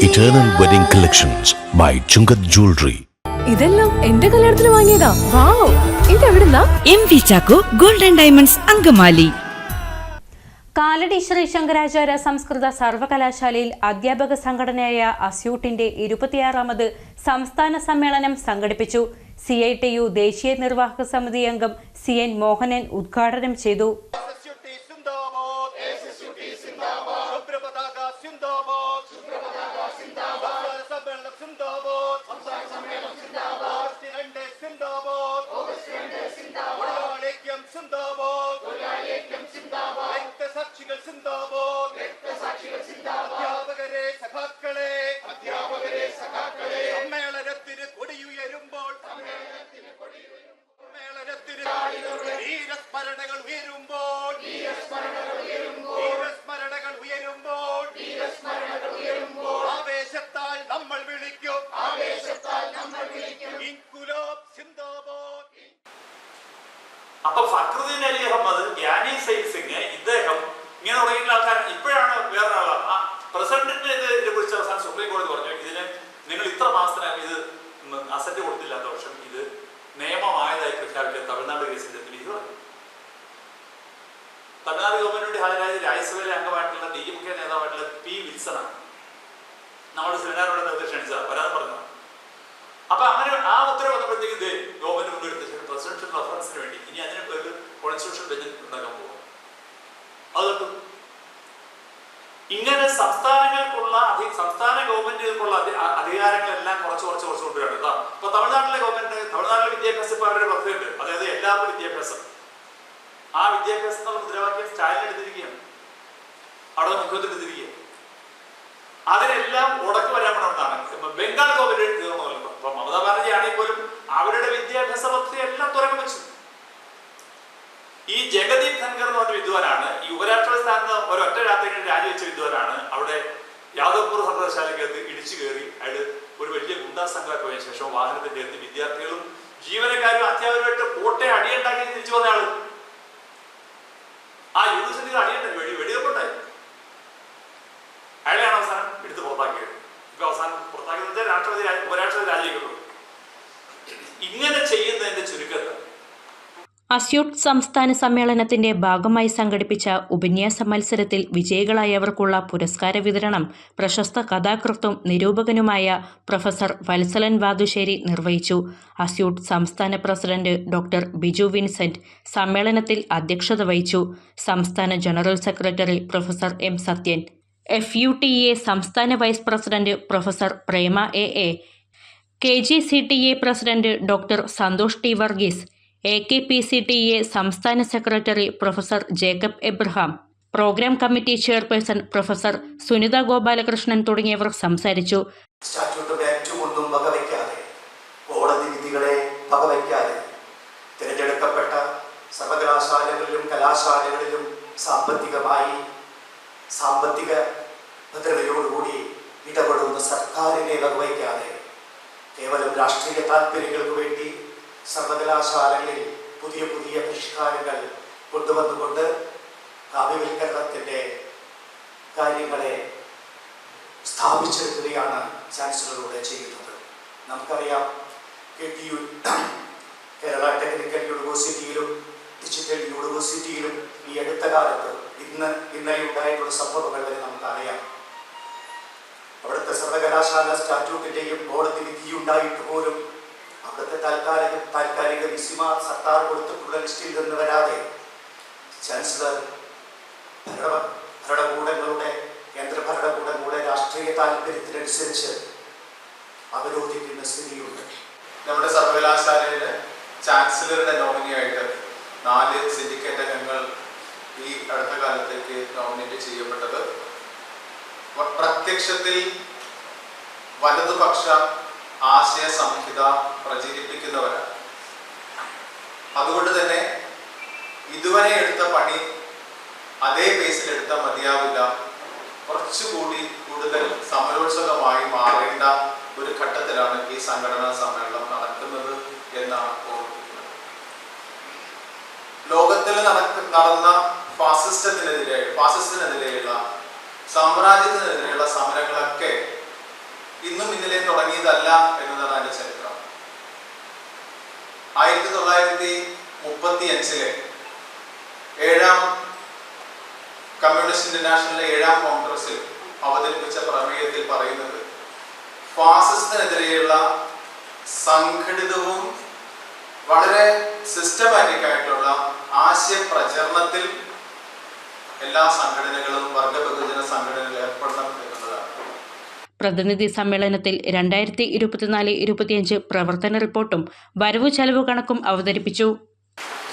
Eternal Wedding Collections by Chungat Jewelry. ഇതെല്ലാം എന്റെ കല്യാണത്തിന് വാങ്ങിയതാ. വാവ്, ഇതെവിടുന്നാ? MV Chacko golden diamonds Angamaly. Kalady Shri Shankaracharya സംസ്കൃത സർവകലാശാലയിൽ അധ്യാപക സംഘടനയായ അസ്യൂട്ടിന്റെ 26ാമത് സംസ്ഥാന സമ്മേളനം സംഘടിപ്പിച്ചു. CITU ദേശീയ നിർവാഹക സമിതി അംഗം CN മോഹനൻ ഉദ്ഘാടനം ചെയ്തു. അപ്പൊ ഫക്രുദ്ദീൻ അലി അഹമ്മദ്, ഗ്യാനി സൈൽ സിംഗ്, ഇദ്ദേഹം ഇങ്ങനെ തുടങ്ങിയ ആൾക്കാർ ഇപ്പോഴാണ് വേറൊരാളാണ് പ്രസിഡന്റിന്റെ ഇതിനെ കുറിച്ച് അവസാനം സുപ്രീം കോടതി പറഞ്ഞു, ഇതിന് നിങ്ങൾ ഇത്ര മാസത്തിനകം ഇത് അസറ്റ് കൊടുത്തില്ലാത്ത വർഷം ഇത് നിയമമായതായി പ്രഖ്യാപിച്ച തമിഴ്നാട് കേസിന്റെ വിധി പറഞ്ഞു. തമിഴ്നാട് ഗവൺമെന്റിന്റെ ഹാജരായ രാജ്യസഭയിലെ അംഗമായിട്ടുള്ള DMK നേതാവായിട്ടുള്ള P. വിൽസണാണ് നമ്മുടെ സെമിനാറിനോട് നേതൃത്വം ക്ഷണിച്ചതാണ്, പരാതി പറഞ്ഞതാണ്. അപ്പൊ അങ്ങനെ ആ ഉത്തരവ് വന്നപ്പോഴത്തേക്ക് ഇത് ഗവൺമെന്റ് മുൻകെടുത്ത പ്രസിഡൻഷ്യൽ റഫറൻസിന് വേണ്ടി ഇനി അതിന് പേര് കോൺസ്റ്റിറ്റ്യൂഷൻ ബെഞ്ച് ഉണ്ടാക്കാൻ പോകും. അതുകൊണ്ട് ഇങ്ങനെ സംസ്ഥാന ഗവൺമെന്റുകൾക്കുള്ള അധികാരങ്ങളെല്ലാം കുറച്ച് കൊണ്ടുവരാണ്. ഇപ്പൊ തമിഴ്നാട്ടിലെ വിദ്യാഭ്യാസ ഇപ്പൊ അവരുടെ പദ്ധതിയുണ്ട്, അതായത് എല്ലാവർക്കും വിദ്യാഭ്യാസം. ആ വിദ്യാഭ്യാസം എന്നുള്ള മുദ്രാവാക്യം സ്റ്റാലിൻ എടുത്തിരിക്കുകയാണ്, അവിടെ മുഖ്യമന്ത്രി എടുത്തിരിക്കുകയാണ്. അതിനെല്ലാം ഉടക്ക് വരാൻ വേണമെന്നാണ് ബംഗാൾ ഗവൺമെന്റ് തീർന്നതല്ലോ. അപ്പൊ മമതാ ബാനർജി ആണെങ്കിൽ പോലും അവരുടെ വിദ്യാഭ്യാസ പദ്ധതി എല്ലാം തുറന്നു വെച്ചു. ഈ ജഗദീപ് ധൻഖർ എന്ന് പറഞ്ഞ വിദ്വാനാണ് ഈ ഉപരാഷ്ട്രപതി സ്ഥാനത്ത് ഒരൊറ്റ രാത്രി രാജിവെച്ച വിദ്വാനാണ്. അവിടെ യാദവ്പൂർ സർവകലാശാലയ്ക്കകത്ത് ഇടിച്ചു കയറി അയാൾ ഒരു വലിയ ഗുണ്ടാ സംഘമൊക്കെ പോയ ശേഷം വാഹനത്തിന്റെ അടുത്ത് വിദ്യാർത്ഥികളും ജീവനക്കാരും അധ്യാപകരുമായിട്ട് കോട്ടയെ അടിയുണ്ടാക്കി തിരിച്ചു വന്ന ആള്. ആ യൂണിവേഴ്സിറ്റിയിൽ അടിയുണ്ടായി, വെടിവെപ്പുണ്ടായി. അയാളെയാണ് അവസാനം എടുത്ത് പുറത്താക്കിയത്. ഇപ്പൊ അവസാനം പുറത്താക്കിയത് ഉപരാഷ്ട്രപതി രാജിവെക്കുള്ളൂ. ഇങ്ങനെ ചെയ്യുന്നതിന്റെ ചുരുക്കത്തിൽ അസ്യൂട്ട് സംസ്ഥാന സമ്മേളനത്തിന്റെ ഭാഗമായി സംഘടിപ്പിച്ച ഉപന്യാസ മത്സരത്തിൽ വിജയികളായവർക്കുള്ള പുരസ്കാര വിതരണം പ്രശസ്ത കഥാകൃത്തും നിരൂപകനുമായ പ്രൊഫസർ വത്സലൻ വാതുശ്ശേരി നിർവഹിച്ചു. അസ്യൂട്ട് സംസ്ഥാന പ്രസിഡന്റ് ഡോക്ടർ ബിജു വിൻസെന്റ് സമ്മേളനത്തിൽ അധ്യക്ഷത വഹിച്ചു. സംസ്ഥാന general secretary professor M. Sathyan, FUTA സംസ്ഥാന vice president professor Prema AA, KGCTA president doctor Santhosh T. Varghese, AKPCTA സംസ്ഥാന secretary professor Jacob Abraham, programme committee chairperson professor Sunitha Gopalakrishnan തുടങ്ങിയവർ സംസാരിച്ചു. കോടതി വിധികളെ വകവയ്ക്കാതെ തിരഞ്ഞെടുക്കപ്പെട്ട സർവകലാശാലകളിലും കലാശാലകളിലും സാമ്പത്തിക ഭദ്രതയോടുകൂടി ഇടപെടുന്ന സർക്കാരിനെ വകവയ്ക്കാതെ കേവലം രാഷ്ട്രീയ താല്പര്യങ്ങൾക്ക് വേണ്ടി സർവകലാശാലകളിൽ പുതിയ പരിഷ്കാരങ്ങൾ കൊണ്ടുവന്നുകൊണ്ട് കാവ്യവൽക്കരണത്തിൻ്റെ കാര്യങ്ങളെ സ്ഥാപിച്ചെടുക്കുകയാണ് ചാൻസലറോട് ചെയ്യുന്നത്. നമുക്കറിയാം, KTU കേരള ടെക്നിക്കൽ യൂണിവേഴ്സിറ്റിയിലും ഡിജിറ്റൽ യൂണിവേഴ്സിറ്റിയിലും ഈ അടുത്ത കാലത്ത് ഇന്നലെ ഉണ്ടായിട്ടുള്ള സംഭവങ്ങൾ വരെ നമുക്കറിയാം. അവിടുത്തെ സർവകലാശാല സ്റ്റാറ്റ്യൂട്ടിൻ്റെയും കോടതി വിധിയുണ്ടായിട്ട് പോലും അവിടുത്തെ താൽക്കാലിക വിസിമാർ സർക്കാർ കൊടുത്തിട്ടുള്ള ലിസ്റ്റിൽ നിന്ന് വരാതെ ചാൻസലർ കേന്ദ്ര ഭരണകൂടങ്ങളുടെ രാഷ്ട്രീയ താല്പര്യത്തിനനുസരിച്ച് അവരോധിക്കുന്ന സ്ഥിതിയുണ്ട്. നമ്മുടെ സർവകലാശാലയിലെ ചാൻസലറുടെ നോമിനിയായിട്ട് 4 സിൻഡിക്കേറ്റ് അംഗങ്ങൾ ഈ അടുത്ത കാലത്തേക്ക് നോമിനേറ്റ് ചെയ്യപ്പെട്ടത് പ്രത്യക്ഷത്തിൽ വലതുപക്ഷ ആശയ സംഹിത പ്രചരിപ്പിക്കുന്നവരാണ്. അതുകൊണ്ട് തന്നെ ഇതുവരെ എടുത്ത പണി അതേ പേസിലെടുത്താൽ മതിയാവില്ല, കൂടുതൽ സമരോത്സവമായി മാറേണ്ട ഒരു ഘട്ടത്തിലാണ് ഈ സംഘടനാ സമ്മേളനം നടക്കുന്നത് എന്നാണ് ഓർമ്മിക്കുന്നത്. ലോകത്തിൽ നടന്ന ഫാസിസത്തിനെതിരെയുള്ള സാമ്രാജ്യത്തിനെതിരെയുള്ള സമരങ്ങളൊക്കെ ഇന്നും ഇന്നലെ തുടങ്ങിയതല്ല എന്നതാണ് അതിന്റെ ചരിത്രം. 1935 7ാം കമ്മ്യൂണിസ്റ്റ് ഇന്റർനാഷണലിലെ 7ാം കോൺഗ്രസിൽ അവതരിപ്പിച്ച പ്രമേയത്തിൽ പറയുന്നത് ഫാസിസത്തിനെതിരെയുള്ള സംഘടിതവും വളരെ സിസ്റ്റമാറ്റിക് ആയിട്ടുള്ള ആശയപ്രചരണത്തിൽ എല്ലാ സംഘടനകളും വർഗബഹുജന സംഘടനകൾ ഏർപ്പെടണം എന്നുള്ളതാണ്. പ്രതിനിധി സമ്മേളനത്തിൽ 2024-25 പ്രവർത്തന റിപ്പോർട്ടും വരവു ചെലവ് കണക്കും അവതരിപ്പിച്ചു.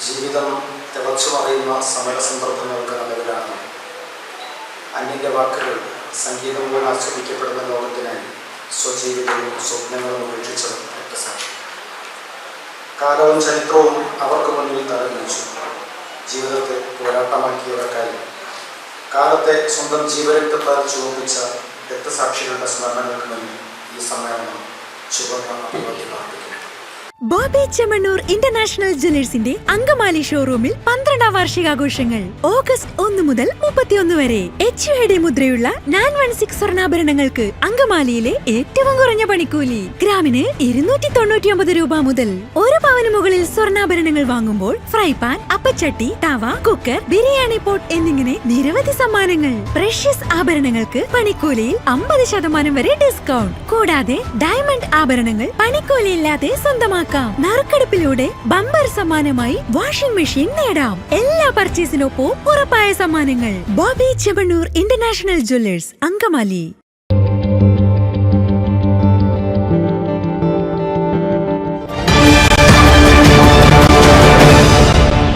ജീവിതം തിളച്ചുമറിയുന്ന സമരസന്ദർഭങ്ങൾക്ക് നല്ലവരാണ്. അന്യന്റെ വാക്കുകൾ സംഗീതം പോലെ ആസ്വദിക്കപ്പെടുന്ന ലോകത്തിനായി സ്വജീവിതവും സ്വപ്നങ്ങളും ഉപേക്ഷിച്ചതും രക്തസാക്ഷി. കാലവും ചരിത്രവും അവർക്ക് മുന്നിൽ തലകുനിച്ചു. ജീവിതത്തെ പോരാട്ടമാക്കിയവർക്കായി കാലത്തെ സ്വന്തം ജീവരക്തത്താൽ ചുവപ്പിച്ച രക്തസാക്ഷികളുടെ സ്മരണകൾക്ക് മുന്നിൽ ഈ സമ്മേളനം ചുവന്ന അഭിവാദ്യം അർപ്പിക്കുന്നു. ബോബി ചെമ്മണ്ണൂർ ഇന്റർനാഷണൽ ജ്വല്ലേഴ്സിന്റെ അങ്കമാലി ഷോറൂമിൽ 12ാം വാർഷികാഘോഷങ്ങൾ ഓഗസ്റ്റ് 1 മുതൽ 31 വരെ. HUID മുദ്രയുള്ള 916 സ്വർണ്ണാഭരണങ്ങൾക്ക് അങ്കമാലിയിലെ ഏറ്റവും കുറഞ്ഞ പണിക്കൂലി. ഗ്രാമിന് 299 രൂപ മുതൽ. 1 പവന് മുകളിൽ സ്വർണ്ണാഭരണങ്ങൾ വാങ്ങുമ്പോൾ ഫ്രൈ പാൻ, അപ്പച്ചട്ടി, തവ, കുക്കർ, ബിരിയാണി പോട്ട് എന്നിങ്ങനെ നിരവധി സമ്മാനങ്ങൾ. പ്രഷ്യസ് ആഭരണങ്ങൾക്ക് പണിക്കൂലിയിൽ 50% വരെ ഡിസ്കൗണ്ട്. കൂടാതെ ഡയമണ്ട് ആഭരണങ്ങൾ പണിക്കൂലിയില്ലാതെ സ്വന്തമാക്കാം. നറുക്കെടുപ്പിലൂടെ ബമ്പർ സമ്മാനമായി വാഷിംഗ് മെഷീൻ നേടാം. എല്ലാ പർച്ചേസിനൊപ്പം ഉറപ്പായ സമ്മാനങ്ങൾ. Bobby Chemmanur international Jewellers, Angamaly.